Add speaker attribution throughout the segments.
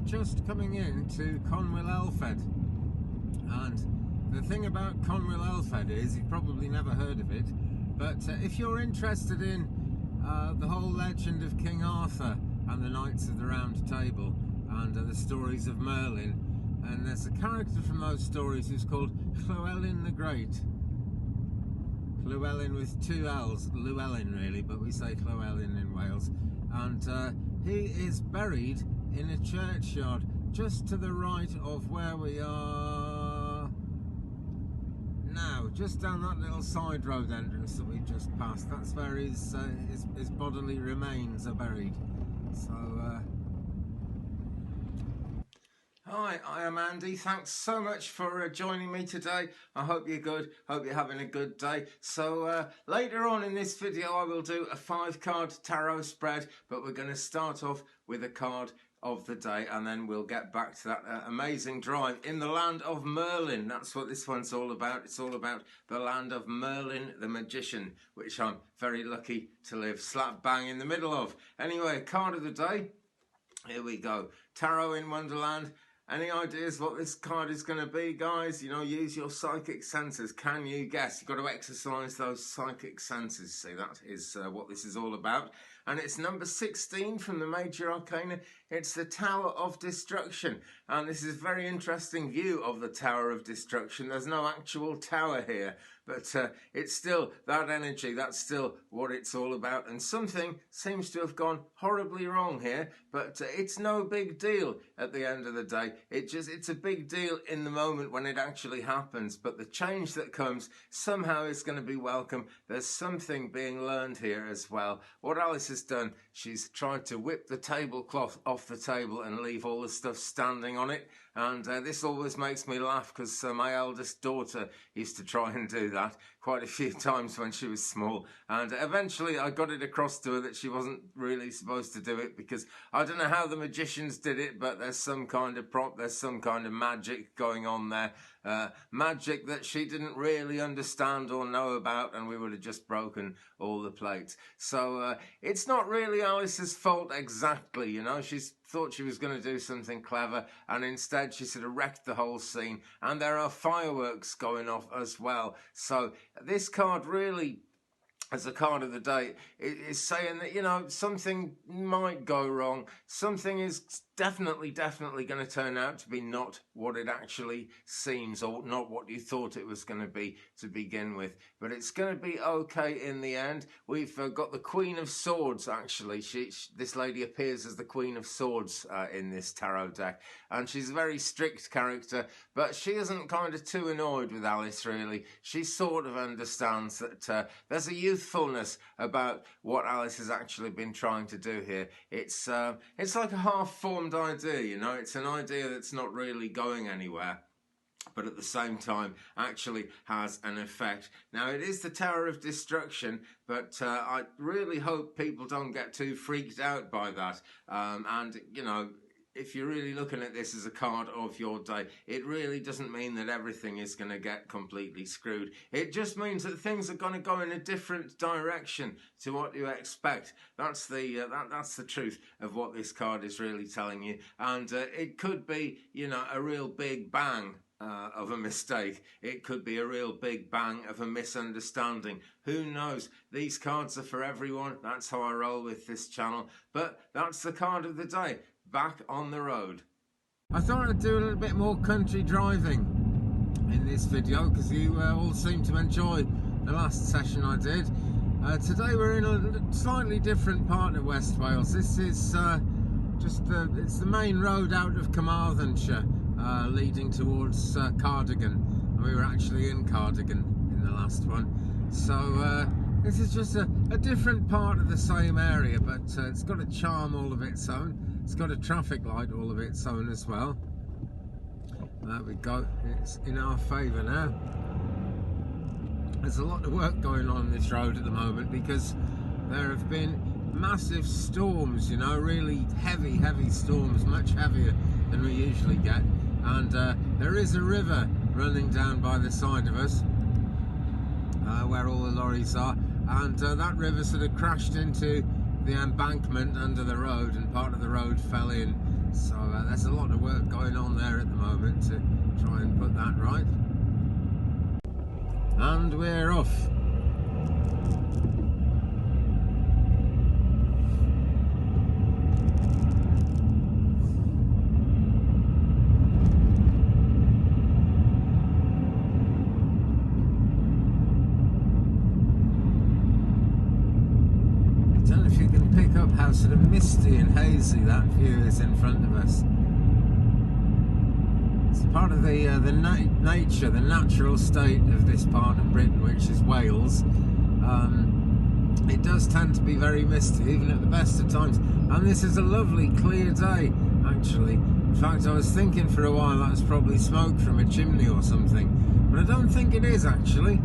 Speaker 1: just coming into Conwy Elfed, and the thing about Conwy Elfed is you've probably never heard of it, but if you're interested in the whole legend of King Arthur and the Knights of the Round Table and the stories of Merlin, and there's a character from those stories who's called Llewellyn the Great. Llewellyn with two L's, Llewellyn really, but we say Llewellyn in Wales, and he is buried in a churchyard just to the right of where we are now, just down that little side road entrance that we've just passed. That's where his bodily remains are buried. So hi, I am Andy. Thanks so much for joining me today. I hope you're good. Hope you're having a good day. So later on in this video I will do a 5-card tarot spread, but we're going to start off with a card of the day, and then we'll get back to that amazing drive in the land of Merlin. That's what this one's all about. It's all about the land of Merlin the magician, which I'm very lucky to live slap bang in the middle of. Anyway, card of the day. Here we go. Tarot in Wonderland. Any ideas what this card is going to be, guys? You know, use your psychic senses. Can you guess? You've got to exercise those psychic senses. See, that is what this is all about. And it's number 16 from the Major Arcana. It's the Tower of Destruction. And this is a very interesting view of the Tower of Destruction. There's no actual tower here, but it's still that energy. That's still what it's all about. And something seems to have gone horribly wrong here, but it's no big deal at the end of the day. It's a big deal in the moment when it actually happens, but the change that comes somehow is going to be welcome. There's something being learned here as well. What Alice has done, she's tried to whip the tablecloth off the table and leave all the stuff standing on it, and this always makes me laugh because my eldest daughter used to try and do that quite a few times when she was small, and eventually I got it across to her that she wasn't really supposed to do it, because I don't know how the magicians did it, but there's some kind of prop, there's some kind of magic going on there, magic that she didn't really understand or know about, and we would have just broken all the plates. So it's not really Alice's fault exactly, you know. She's thought she was going to do something clever, and instead she sort of wrecked the whole scene, and there are fireworks going off as well. So this card really, as a card of the day, is saying that, you know, something might go wrong. Something is definitely going to turn out to be not what it actually seems, or not what you thought it was going to be to begin with. But it's going to be okay in the end. We've got the Queen of Swords, actually. This lady appears as the Queen of Swords in this tarot deck. And she's a very strict character, but she isn't kind of too annoyed with Alice, really. She sort of understands that there's a youthfulness about what Alice has actually been trying to do here. It's like a half-formed idea, you know. It's an idea that's not really going anywhere, but at the same time actually has an effect. Now, it is the Tower of Destruction, but I really hope people don't get too freaked out by that. And, you know, if you're really looking at this as a card of your day, it really doesn't mean that everything is going to get completely screwed. It just means that things are going to go in a different direction to what you expect. That's the truth of what this card is really telling you. And it could be, you know, a real big bang of a mistake. It could be a real big bang of a misunderstanding. Who knows? These cards are for everyone. That's how I roll with this channel. But that's the card of the day. Back on the road. I thought I'd do a little bit more country driving in this video, because you all seem to enjoy the last session I did. Today we're in a slightly different part of West Wales. This is it's the main road out of Carmarthenshire, leading towards Cardigan. We were actually in Cardigan in the last one. So this is just a different part of the same area, but it's got a charm all of its own. It's got a traffic light all of its own as well. There we go. It's in our favour now. There's a lot of work going on this road at the moment, because there have been massive storms, you know, really heavy storms, much heavier than we usually get. And there is a river running down by the side of us, where all the lorries are, and that river sort of crashed into the embankment under the road, and part of the road fell in. So there's a lot of work going on there at the moment to try and put that right. And we're off. I don't know if you can pick up how sort of misty and hazy that view is in front of us. It's part of the nature, the natural state of this part of Britain, which is Wales. It does tend to be very misty, even at the best of times. And this is a lovely, clear day, actually. In fact, I was thinking for a while that was probably smoke from a chimney or something. But I don't think it is, actually.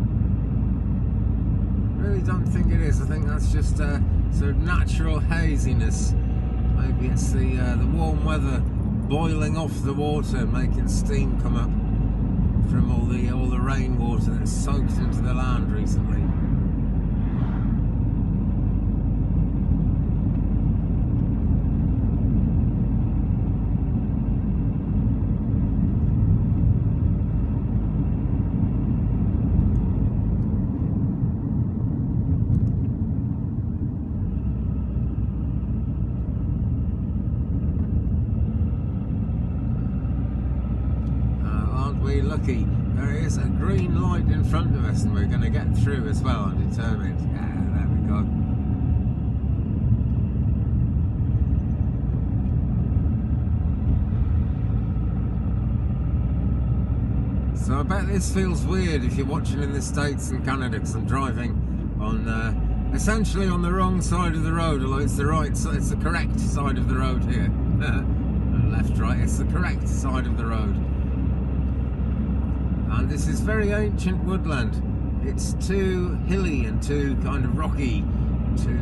Speaker 1: I really don't think it is. I think that's just sort of natural haziness. Maybe it's the warm weather boiling off the water, making steam come up from all the rainwater that's soaked into the land recently. Lucky, there is a green light in front of us and we're going to get through as well, I'm determined. Yeah, there we go. So I bet this feels weird if you're watching in the States and Canada, because I'm driving on essentially on the wrong side of the road, although it's the right side, it's the correct side of the road here. Left, right, it's the correct side of the road. And this is very ancient woodland. It's too hilly and too kind of rocky to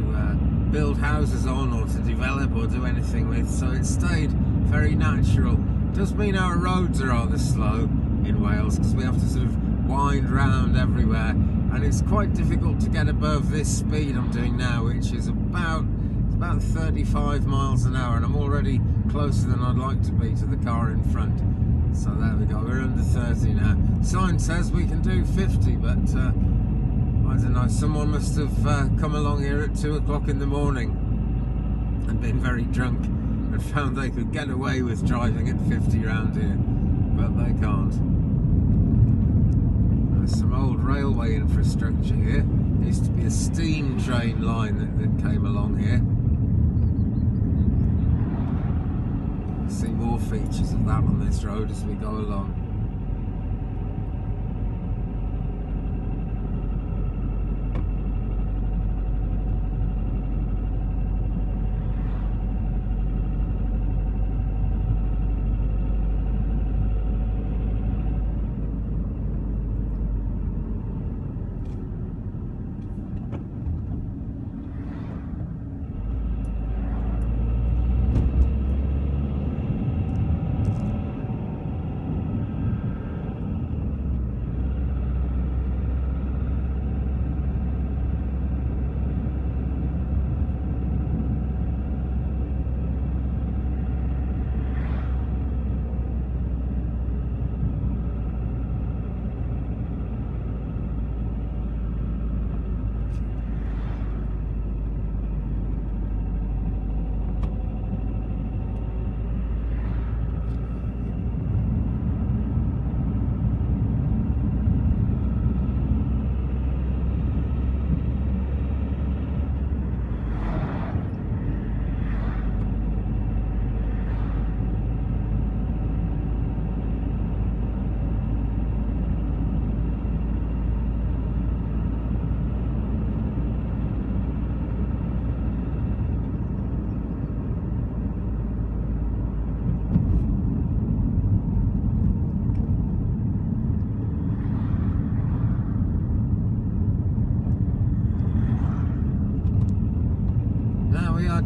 Speaker 1: build houses on or to develop or do anything with, so it's stayed very natural. Does mean our roads are rather slow in Wales, because we have to sort of wind round everywhere, and it's quite difficult to get above this speed I'm doing now, which is about 35 miles an hour, and I'm already closer than I'd like to be to the car in front. So there we go, we're under 30 now. Sign says we can do 50, but I don't know, someone must have come along here at 2 o'clock in the morning and been very drunk and found they could get away with driving at 50 around here, but they can't. There's some old railway infrastructure here. There used to be a steam train line that came along here. See more features of that on this road as we go along.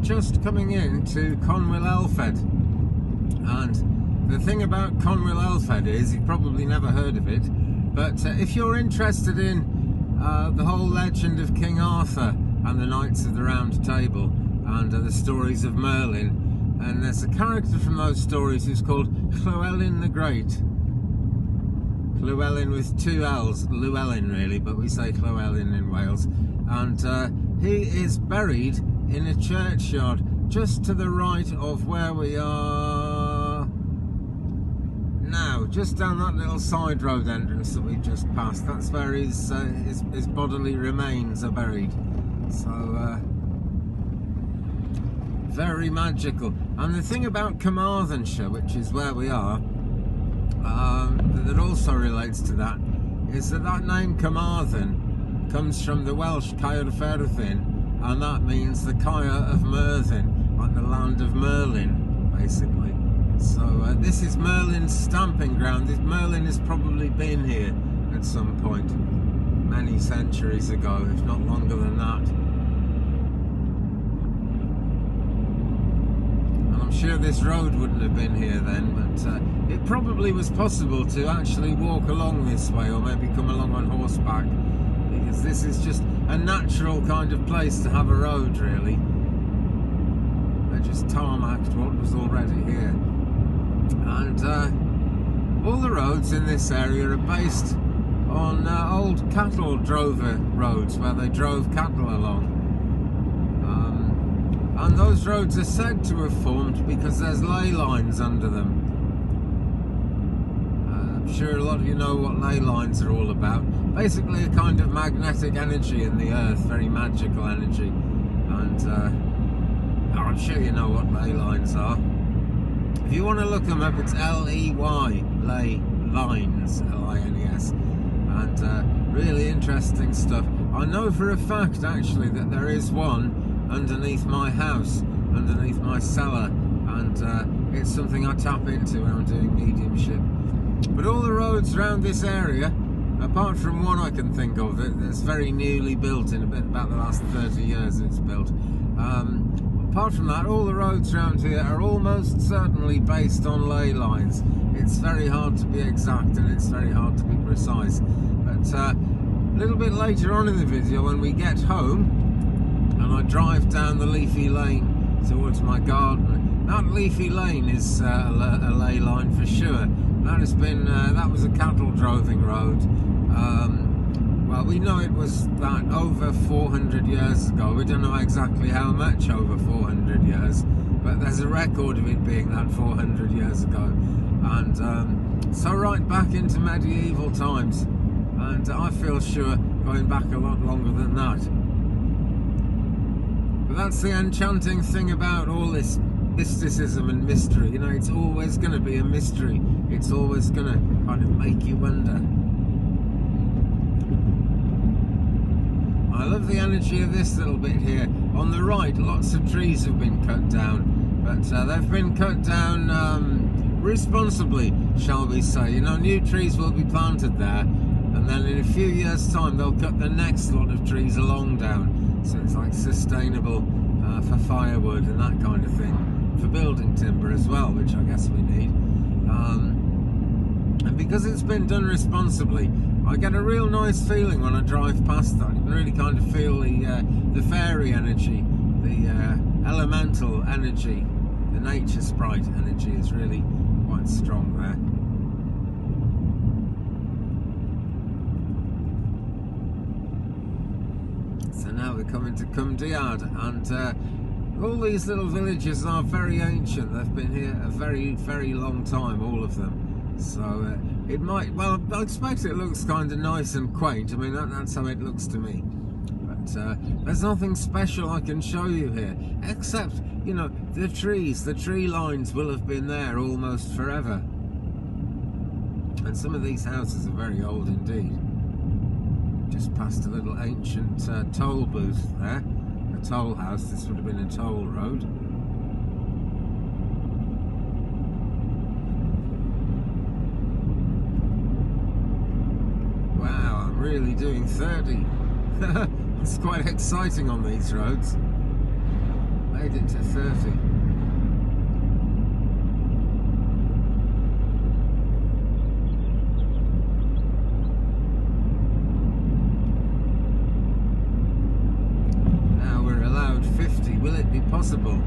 Speaker 1: Just coming into Conwyl Elfed, and the thing about Conwyl Elfed is you've probably never heard of it, but if you're interested in the whole legend of King Arthur and the Knights of the Round Table and the stories of Merlin, and there's a character from those stories who's called Llewellyn the Great. Llewellyn with two L's, Llewellyn really, but we say Llewellyn in Wales. And he is buried in a churchyard just to the right of where we are now, just down that little side road entrance that we've just passed. That's where his bodily remains are buried. So very magical. And the thing about Carmarthenshire, which is where we are, that also relates to that, is that name Carmarthen comes from the Welsh Caerfyrddin, and that means the Caer of Merlin, like the land of Merlin, basically. So this is Merlin's stamping ground. Merlin has probably been here at some point, many centuries ago, if not longer than that. And I'm sure this road wouldn't have been here then, but it probably was possible to actually walk along this way, or maybe come along on horseback, because this is just a natural kind of place to have a road, really. They just tarmacked what was already here. And all the roads in this area are based on old cattle drover roads where they drove cattle along. And those roads are said to have formed because there's ley lines under them. I'm sure a lot of you know what ley lines are all about. Basically a kind of magnetic energy in the earth, very magical energy. And I'm sure you know what ley lines are. If you want to look them up, it's L-E-Y, ley lines, L-I-N-E-S. And really interesting stuff. I know for a fact, actually, that there is one underneath my house, underneath my cellar, and it's something I tap into when I'm doing mediumship. But all the roads around this area, apart from one I can think of that's very newly built, in about the last 30 years it's built, apart from that, all the roads around here are almost certainly based on ley lines. It's very hard to be exact and it's very hard to be precise. But a little bit later on in the video, when we get home and I drive down the leafy lane towards my garden, that leafy lane is a ley line for sure. That has been that was a cattle droving road. Well, we know it was that over 400 years ago. We don't know exactly how much over 400 years, but there's a record of it being that 400 years ago. And so right back into medieval times, and I feel sure going back a lot longer than that. But that's the enchanting thing about all this mysticism and mystery. You know, it's always going to be a mystery. It's always going to kind of make you wonder. I love the energy of this little bit here. On the right, lots of trees have been cut down, but they've been cut down responsibly, shall we say. You know, new trees will be planted there, and then in a few years' time they'll cut the next lot of trees along down. So it's like sustainable for firewood and that kind of thing. For building timber as well, which I guess we need. And because it's been done responsibly, I get a real nice feeling when I drive past that. You can really kind of feel the fairy energy, the elemental energy, the nature sprite energy is really quite strong there. So now we're coming to Cumdiad, and all these little villages are very ancient. They've been here a very, very long time, all of them. So it might, well, I expect it looks kind of nice and quaint. I mean, that's how it looks to me. But there's nothing special I can show you here, except, you know, the trees, the tree lines will have been there almost forever. And some of these houses are very old indeed. Just past a little ancient toll booth there. Toll house. This would have been a toll road. Wow, I'm really doing 30. It's quite exciting on these roads. Made it to 30. Will it be possible?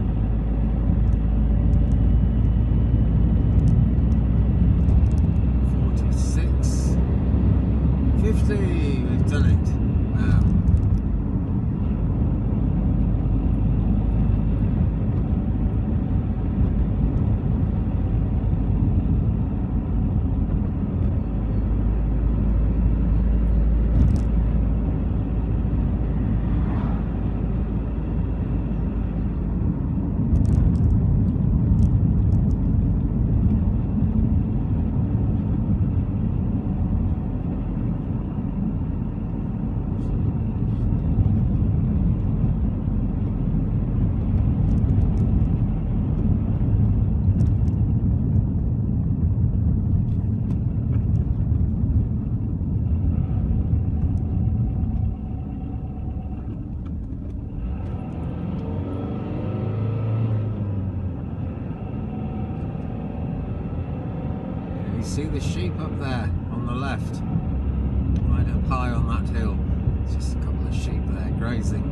Speaker 1: see the sheep up there on the left, right up high on that hill. Just a couple of sheep there grazing.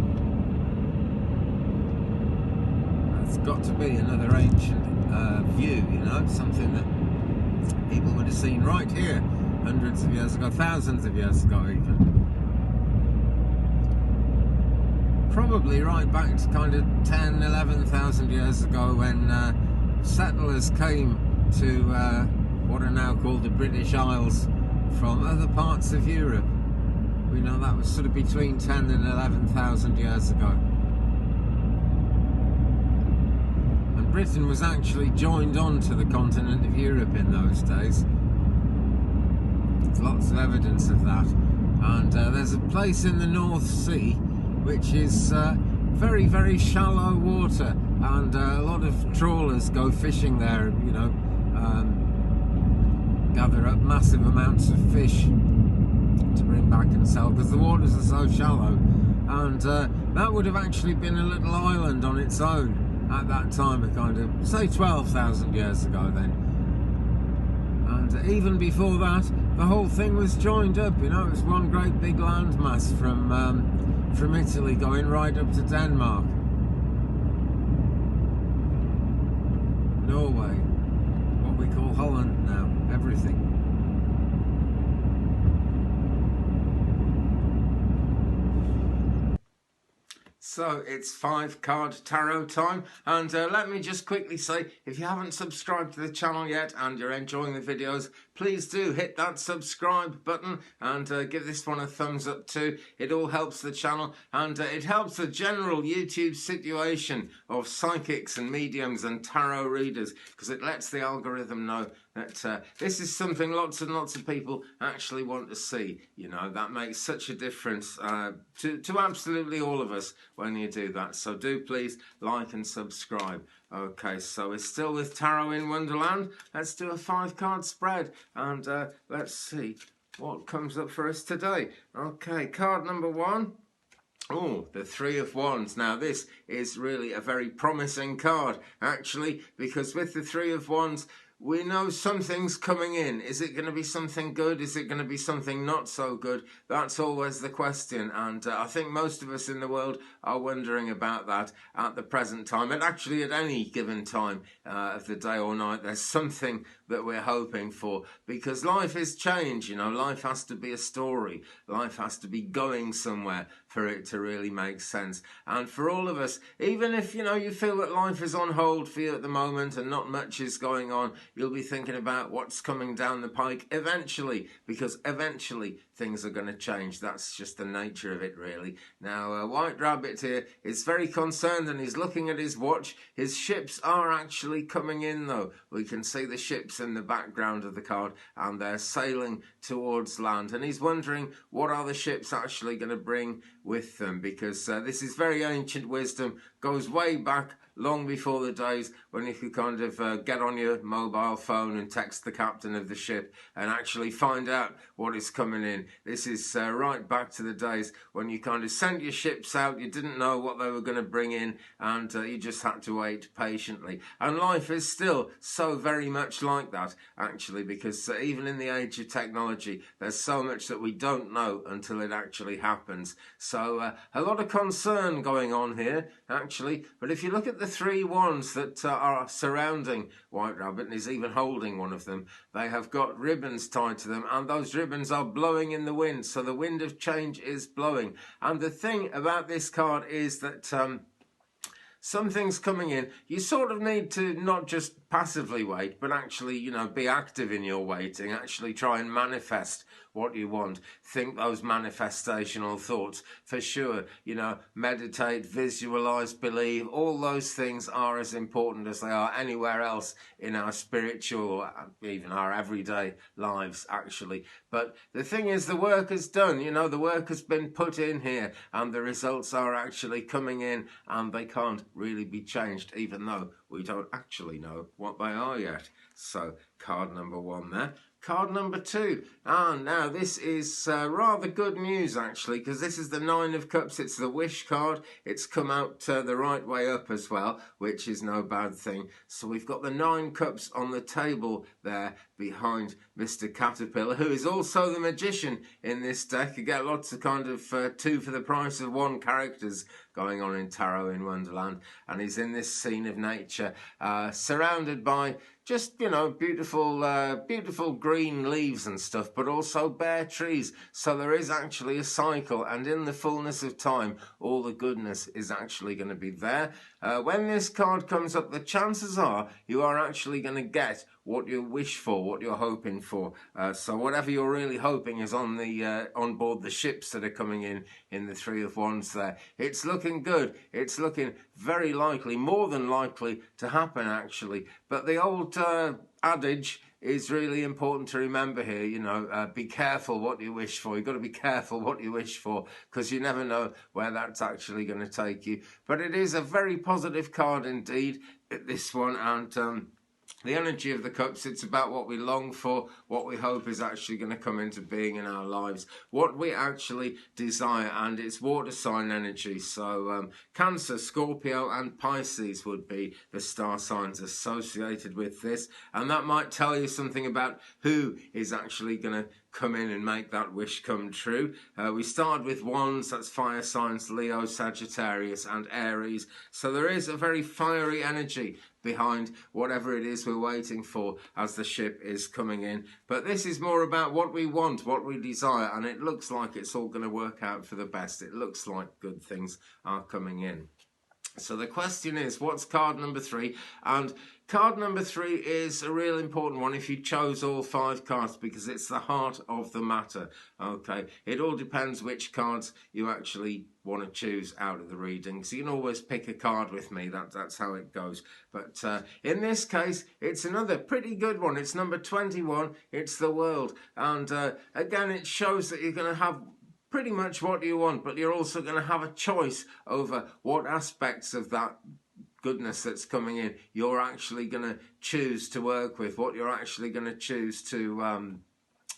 Speaker 1: That's got to be another ancient view, you know, something that people would have seen right here hundreds of years ago, thousands of years ago even. Probably right back to kind of 10, 11,000 years ago when settlers came to what are now called the British Isles from other parts of Europe. We know that was sort of between 10 and 11,000 years ago. And Britain was actually joined on to the continent of Europe in those days. There's lots of evidence of that. And there's a place in the North Sea which is very, very shallow water, and a lot of trawlers go fishing there, you know, gather up massive amounts of fish to bring back and sell, because the waters are so shallow. And that would have actually been a little island on its own at that time, a kind of, say, 12,000 years ago then. And even before that, the whole thing was joined up, you know, it was one great big landmass from Italy going right up to Denmark. Norway, what we call Holland now, everything. So it's 5-card tarot time, and let me just quickly say, if you haven't subscribed to the channel yet and you're enjoying the videos, please do hit that subscribe button and give this one a thumbs up too. It all helps the channel, and it helps the general YouTube situation of psychics and mediums and tarot readers, because it lets the algorithm know that this is something lots and lots of people actually want to see. You know, that makes such a difference to absolutely all of us when you do that. So do please like and subscribe. Okay, so we're still with Tarot in Wonderland. Let's do a 5-card spread, and let's see what comes up for us today. Okay, card number 1. Oh, the 3 of Wands. Now this is really a very promising card, actually, because with the 3 of Wands, we know something's coming in. Is it going to be something good? Is it going to be something not so good? That's always the question. And I think most of us in the world are wondering about that at the present time. And actually at any given time of the day or night, there's something that we're hoping for. Because life is change, you know. Life has to be a story. Life has to be going somewhere for it to really make sense. And for all of us, even if, you know, you feel that life is on hold for you at the moment and not much is going on, you'll be thinking about what's coming down the pike eventually, because eventually things are going to change. That's just the nature of it, really. Now, White Rabbit here is very concerned, and he's looking at his watch. His ships are actually coming in, though. We can see the ships in the background of the card, and they're sailing towards land. And he's wondering, what are the ships actually going to bring with them? Because this is very ancient wisdom, goes way back, long before the days when you could kind of get on your mobile phone and text the captain of the ship and actually find out what is coming in. This is right back to the days when you kind of sent your ships out, you didn't know what they were going to bring in, and you just had to wait patiently. And life is still so very much like that, actually, because even in the age of technology, there's so much that we don't know until it actually happens. So a lot of concern going on here, actually. But if you look at the 3 wands that are surrounding White Rabbit, and he's even holding one of them, they have got ribbons tied to them, and those ribbons are blowing in the wind. So the wind of change is blowing. And the thing about this card is that something's coming in. You sort of need to not just passively wait, but actually, you know, be active in your waiting. Actually try and manifest what you want. Think those manifestational thoughts for sure. You know, meditate, visualize, believe. All those things are as important as they are anywhere else in our spiritual, even our everyday lives, actually. But the thing is, the work is done. You know, the work has been put in here, and the results are actually coming in, and they can't really be changed, even though we don't actually know what they are yet. So card number 1 there. Card number 2. Now this is rather good news actually, because this is the 9 of Cups. It's the wish card. It's come out the right way up as well, which is no bad thing. So we've got the 9 cups on the table there behind Mr. Caterpillar, who is also the magician in this deck. You get lots of kind of 2 for the price of 1 characters going on in Tarot in Wonderland, and he's in this scene of nature, surrounded by just, you know, beautiful green leaves and stuff, but also bare trees. So there is actually a cycle, and in the fullness of time, all the goodness is actually going to be there. When this card comes up, the chances are you are actually going to get what you wish for, what you're hoping for. So whatever you're really hoping is on the on board the ships that are coming in the 3 of Wands there. It's looking good. It's looking very likely, more than likely to happen actually. But the old adage is really important to remember here, you know, be careful what you wish for. You've got to be careful what you wish for, because you never know where that's actually going to take you. But it is a very positive card indeed, this one, and the energy of the cups, it's about what we long for, what we hope is actually going to come into being in our lives, what we actually desire, and it's water sign energy. So Cancer, Scorpio and Pisces would be the star signs associated with this, and that might tell you something about who is actually going to come in and make that wish come true. We started with Wands, that's fire signs, Leo, Sagittarius and Aries. So there is a very fiery energy behind whatever it is we're waiting for as the ship is coming in. But this is more about what we want, what we desire, and it looks like it's all going to work out for the best. It looks like good things are coming in. So the question is, what's card number 3? And card number 3 is a real important one if you chose all 5 cards, because it's the heart of the matter. Okay, it all depends which cards you actually want to choose out of the reading. So you can always pick a card with me, that's how it goes. But in this case, it's another pretty good one. It's number 21, it's the World. And again, it shows that you're going to have pretty much what you want, but you're also going to have a choice over what aspects of that goodness that's coming in you're actually going to choose to work with, what you're actually going to choose to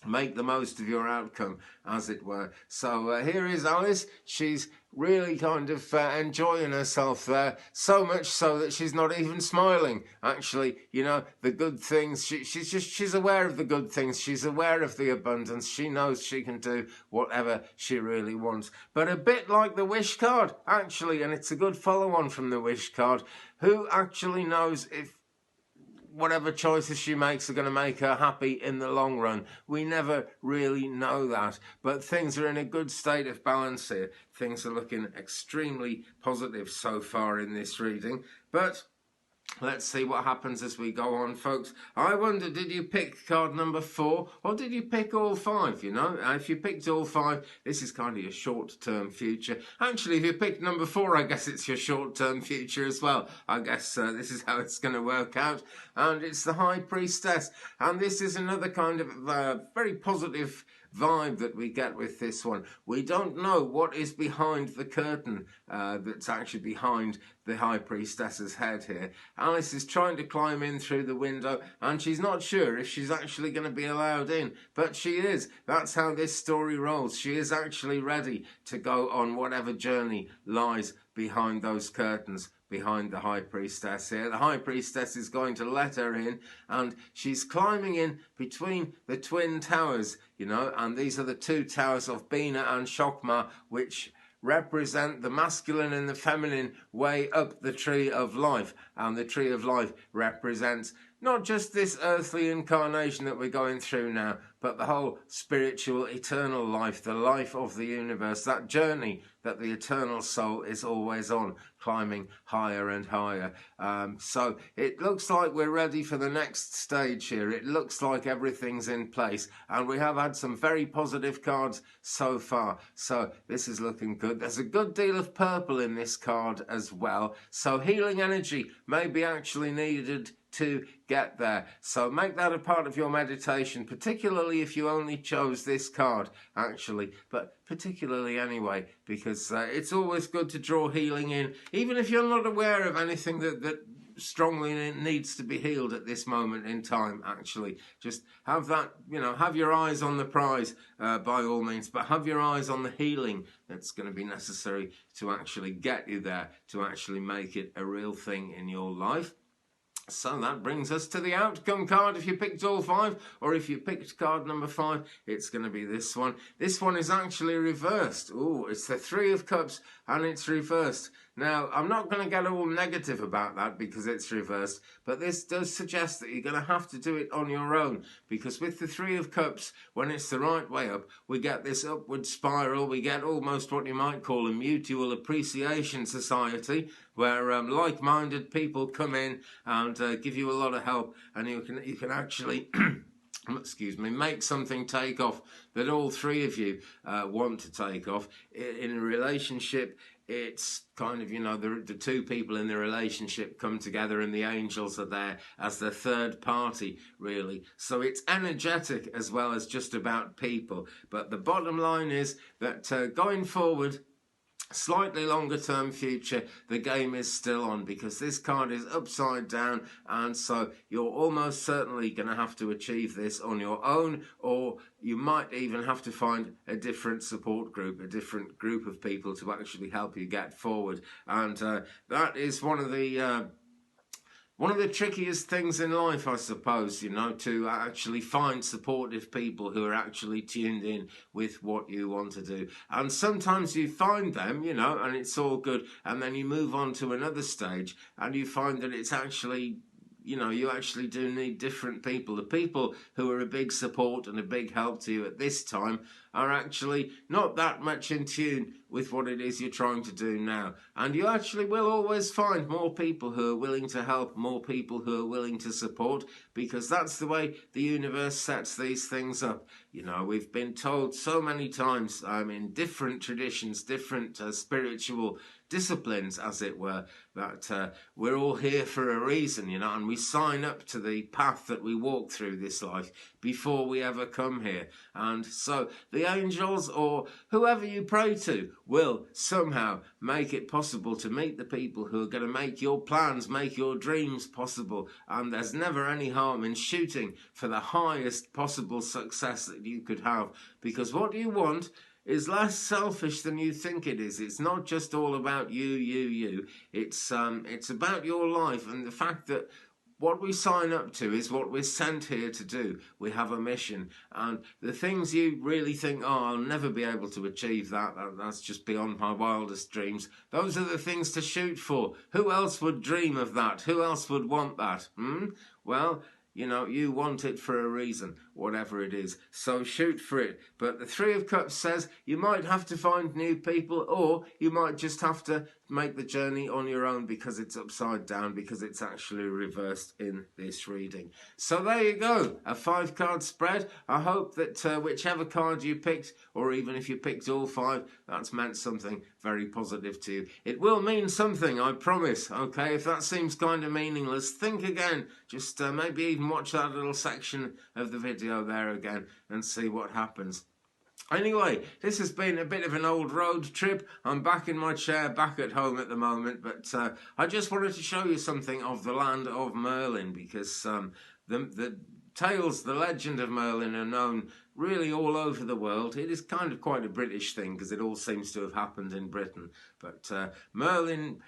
Speaker 1: make the most of your outcome, as it were. So here is Alice. She's really kind of enjoying herself there, so much so that she's not even smiling. Actually, you know, the good things, she's aware of the good things, she's aware of the abundance, she knows she can do whatever she really wants. But a bit like the wish card, actually, and it's a good follow-on from the wish card, who actually knows if whatever choices she makes are going to make her happy in the long run? We never really know that, but things are in a good state of balance here. Things are looking extremely positive so far in this reading, but let's see what happens as we go on, folks. I wonder, did you pick card number 4 or did you pick all 5? You know, if you picked all 5, this is kind of your short-term future. Actually, if you picked number 4, I guess it's your short-term future as well. I guess this is how it's going to work out. And it's the High Priestess. And this is another kind of very positive vibe that we get with this one. We don't know what is behind the curtain that's actually behind the High Priestess's head here. Alice is trying to climb in through the window, and she's not sure if she's actually going to be allowed in, but she is. That's how this story rolls. She is actually ready to go on whatever journey lies behind those curtains, behind the High Priestess here. The High Priestess is going to let her in, and she's climbing in between the twin towers, you know, and these are the 2 towers of Bina and Shokma, which represent the masculine and the feminine way up the tree of life. And the tree of life represents not just this earthly incarnation that we're going through now, but the whole spiritual eternal life, the life of the universe, that journey that the eternal soul is always on, climbing higher and higher. So it looks like we're ready for the next stage here. It looks like everything's in place, and we have had some very positive cards so far. So this is looking good. There's a good deal of purple in this card as well. So healing energy may be actually needed to get there. So make that a part of your meditation, particularly if you only chose this card, actually, but particularly anyway, because it's always good to draw healing in, even if you're not aware of anything that strongly needs to be healed at this moment in time. Actually, just have that, have your eyes on the prize by all means, but have your eyes on the healing that's going to be necessary to actually get you there, to actually make it a real thing in your life. So that brings us to the outcome card. If you picked all 5, or if you picked card number 5, it's going to be this one. This one is actually reversed. Oh, it's the 3 of Cups and it's reversed. Now, I'm not going to get all negative about that because it's reversed, but this does suggest that you're going to have to do it on your own, because with the 3 of Cups, when it's the right way up, we get this upward spiral. We get almost what you might call a mutual appreciation society, where like-minded people come in and give you a lot of help, and you can actually excuse me, make something take off that all 3 of you want to take off. In a relationship, it's kind of, the 2 people in the relationship come together and the angels are there as the third party, really. So it's energetic as well as just about people. But the bottom line is that going forward, slightly longer term future, the game is still on, because this card is upside down, and so you're almost certainly going to have to achieve this on your own, or you might even have to find a different support group, a different group of people to actually help you get forward. And that is one of the trickiest things in life, I suppose, to actually find supportive people who are actually tuned in with what you want to do. And sometimes you find them, and it's all good, and then you move on to another stage and you find that it's actually, you actually do need different people. The people who are a big support and a big help to you at this time are actually not that much in tune with what it is you're trying to do now. And you actually will always find more people who are willing to help, more people who are willing to support, because that's the way the universe sets these things up. We've been told so many times, in different traditions, different spiritual disciplines, as it were, that we're all here for a reason, and we sign up to the path that we walk through this life before we ever come here. And so the angels, or whoever you pray to, will somehow make it possible to meet the people who are going to make your plans, make your dreams possible. And there's never any harm in shooting for the highest possible success that you could have, because what you want is less selfish than you think it is. It's not just all about you. It's about your life, and the fact that what we sign up to is what we're sent here to do. We have a mission, and the things you really think, I'll never be able to achieve that's just beyond my wildest dreams, those are the things to shoot for. Who else would dream of that? Who else would want that? Well, you want it for a reason, whatever it is. So shoot for it. But the 3 of Cups says you might have to find new people, or you might just have to make the journey on your own, because it's upside down, because it's actually reversed in this reading. So there you go, a 5-card spread. I hope that whichever card you picked, or even if you picked all 5, that's meant something very positive to you. It will mean something, I promise. Okay, if that seems kind of meaningless, think again. Just maybe even watch that little section of the video there again and see what happens. Anyway, this has been a bit of an old road trip. I'm back in my chair, back at home at the moment, but I just wanted to show you something of the land of Merlin, because the tales, the legend of Merlin, are known really all over the world. It is kind of quite a British thing, because it all seems to have happened in Britain. But Merlin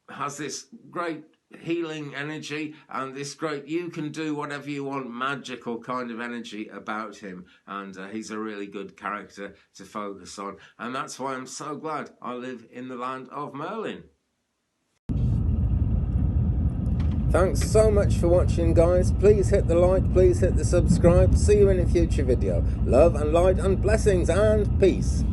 Speaker 1: has this great healing energy, and this great you can do whatever you want magical kind of energy about him, and he's a really good character to focus on, and that's why I'm so glad I live in the land of Merlin. Thanks so much for watching, guys. Please hit the like, please hit the subscribe. See you in a future video. Love and light and blessings and peace.